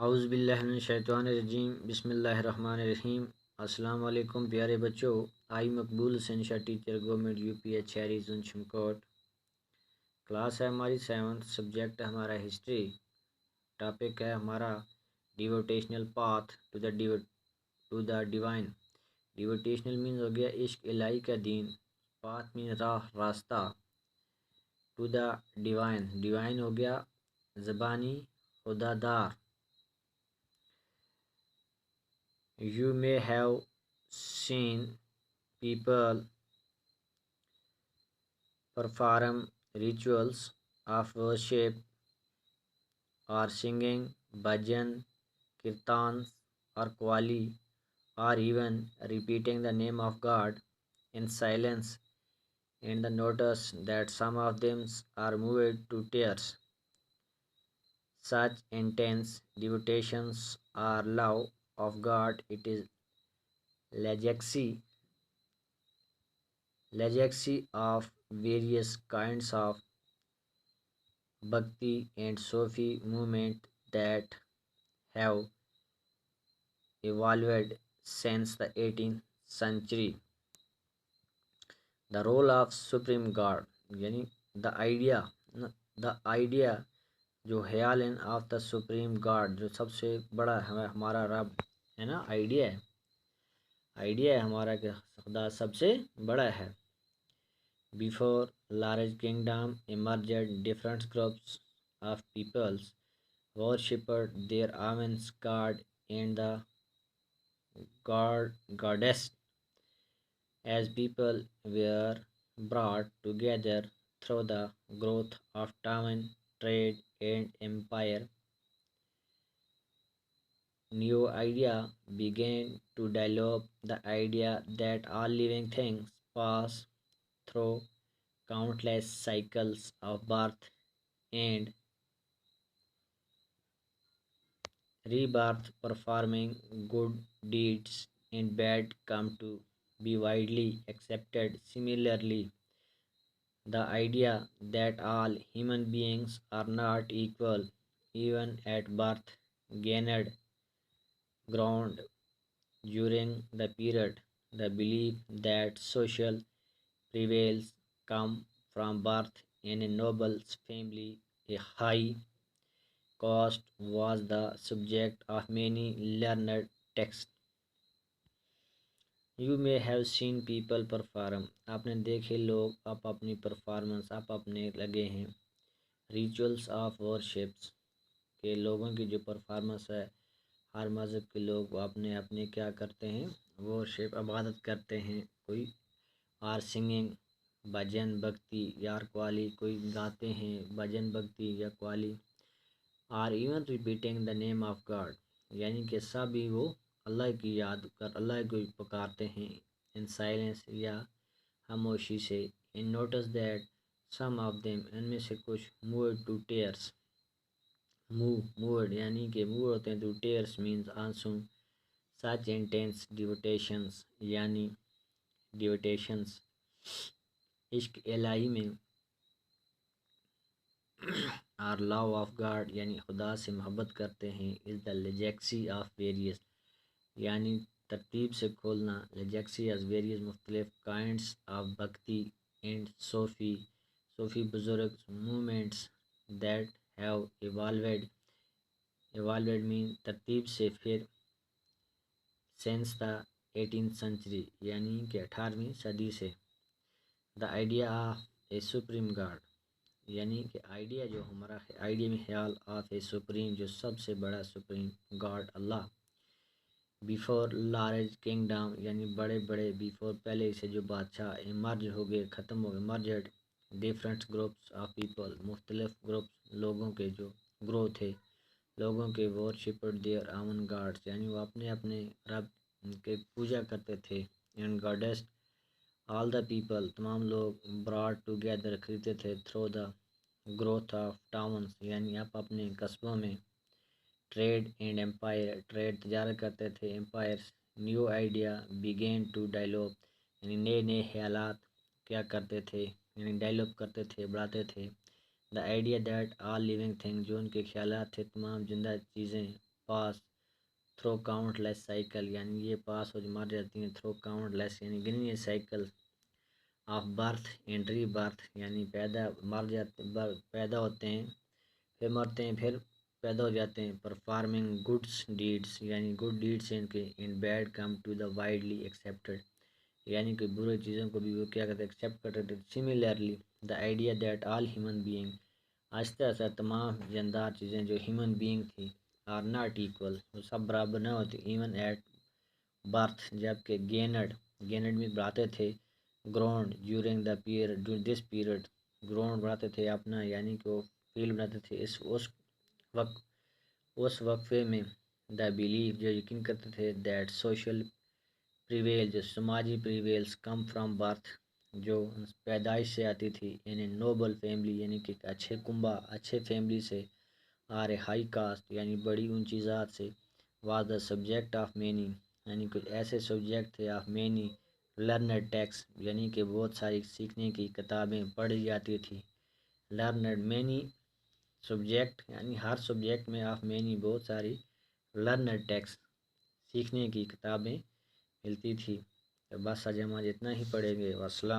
اعوذ باللہ من الشیطان الرجیم بسم اللہ الرحمن الرحیم۔ السلام علیکم پیارے بچوں، آئی مقبول سنشا teacher government U P H شہری زون شمکوٹ۔ کلاس ہے ہماری 7th، سبجیکٹ ہے ہمارا ہسٹری، ٹاپک ہے ہمارا devotional path to the divine. Devotional means ہو گیا عشق الہی کا دین، پاتھ مین راستہ، ٹو دا ڈیوائن، ڈیوائن ہو گیا زبانی خدا دار۔ You may have seen people perform rituals of worship or singing bhajan, kirtans or qawwali, or even repeating the name of God in silence, and the notice that some of them are moved to tears. Such intense devotions or love of God, it is legacy of various kinds of bhakti and Sufi movement that have evolved since the 18th century. The role of Supreme God یعنی the idea جو خیال of the supreme God, جو سب سے بڑا ہمارا رب ہے نا، آئیڈیا ہے ہمارا کہ خدا سب سے بڑا ہے۔ Before large kingdom emerged, different groups of peoples worshipped their own god and the goddess. As people were brought together through the growth of town, trade and empire, new idea began to develop, the idea that all living things pass through countless cycles of birth and rebirth, performing good deeds and bad, come to be widely accepted. Similarly, the idea that all human beings are not equal even at birth gained ground during the period. The belief that social privileges come from birth in a noble family, a high caste, was the subject of many learned texts. You may have seen people perform، آپ نے دیکھے لوگ اپنی performance اپنے لگے ہیں، rituals of ورشپس کہ لوگوں کی جو پرفارمنس ہے، ہر مذہب کے لوگ اپنے کیا کرتے ہیں، ورشپ عبادت کرتے ہیں، کوئی آر سنگنگ بھجن بھکتی یا قوالی، کوئی گاتے ہیں بھجن بھکتی یا قوالی، or even repeating the name of God یعنی کہ سبھی وہ اللہ کی یاد کر اللہ کو پکارتے ہیں، ان سائلنس یا خاموشی سے، in notes that some of them ان میں سے کچھ مووڈ ٹو ٹیئرس، مووڈ یعنی کہ موو ہوتے ہیں ٹو ٹیئرس مینز آنسو، سچ انٹینس ڈیووٹیشنس یعنی ڈیووٹیشنس عشق الہی میں، اور لو آف گاڈ یعنی خدا سے محبت کرتے ہیں، از دا لیجیکسی آف ویریس یعنی ترتیب سے کھولنا، لیجیکسی از ویریس مختلف کائنڈس آف بھکتی اینڈ صوفی بزرگ موومنٹس دیٹ ہیو ایوالوڈ مین ترتیب سے پھر سینس دا 18th century یعنی کہ 18ویں صدی سے۔ The idea of a supreme God یعنی کہ آئیڈیا جو ہمارا آئیڈیا میں خیال آف اے سپریم جو سب سے بڑا سپریم گاڈ اللہ۔ بیفور لارج کنگڈم یعنی بڑے بیفور پہلے سے جو بادشاہ ایمرج ہو گئے، ختم ہو گئے، merged different groups of people مختلف گروپس لوگوں کے جو گرو تھے، لوگوں کے ورشپڈ دیئر آون گاڈس یعنی وہ اپنے رب کے پوجا کرتے تھے، اینڈ گاڈیس آل دا پیپل تمام لوگ براڈ ٹوگیدر خریدتے تھے through the growth of towns یعنی اپنے قصبوں میں، ٹریڈ اینڈ امپائر ٹریڈ تجارت کرتے تھے، empires new idea begin to develop یعنی نئے خیالات کیا کرتے تھے یعنی ڈیولپ کرتے تھے، بڑھاتے تھے، the idea that all living thing جو ان کے خیالات تھے تمام زندہ چیزیں pass through countless cycle یعنی یہ پاس ہو مر جاتی ہیں through countless یعنی گنی cycle of birth and rebirth یعنی پیدا ہوتے ہیں پھر مرتے ہیں پھر پیدا ہو جاتے ہیں پرفارمنگ گڈس ڈیڈس یعنی good deeds and bad come to the widely accepted یعنی کہ برے چیزوں کو بھی وہ کیا کرتے ہیں ایکسیپٹ کرتے ہیں. Similarly the idea that all human being آہستہ آہستہ تمام جاندار چیزیں جو ہیومن بینگ تھی آر ناٹ ایکول وہ سب برابر نہ ہوتی ایون ایٹ برتھ جبکہ گینڈ میں بڑھاتے تھے ground during the period this period ground بڑھاتے تھے اپنا یعنی کہ وہ فیل بناتے تھے اس وقفے میں دا بلیف جو یقین کرتے تھے دیٹ سوشل پریویل جو سماجی پریویلس کم فرام برتھ جو پیدائش سے آتی تھی ان اے نوبل فیملی یعنی کہ اچھے فیملی سے آر اے ہائی کاسٹ یعنی بڑی اونچی ذات سے was the subject of many یعنی کچھ ایسے سبجیکٹ تھے آف مینی لرنڈ ٹیکس یعنی کہ بہت ساری سیکھنے کی کتابیں پڑھی جاتی تھی لرنڈ مینی سبجیکٹ یعنی ہر سبجیکٹ میں آف مینی بہت ساری لرنڈ ٹیکس سیکھنے کی کتابیں ملتی تھی. بس آج ہم اتنا ہی پڑھیں گے. والسلام.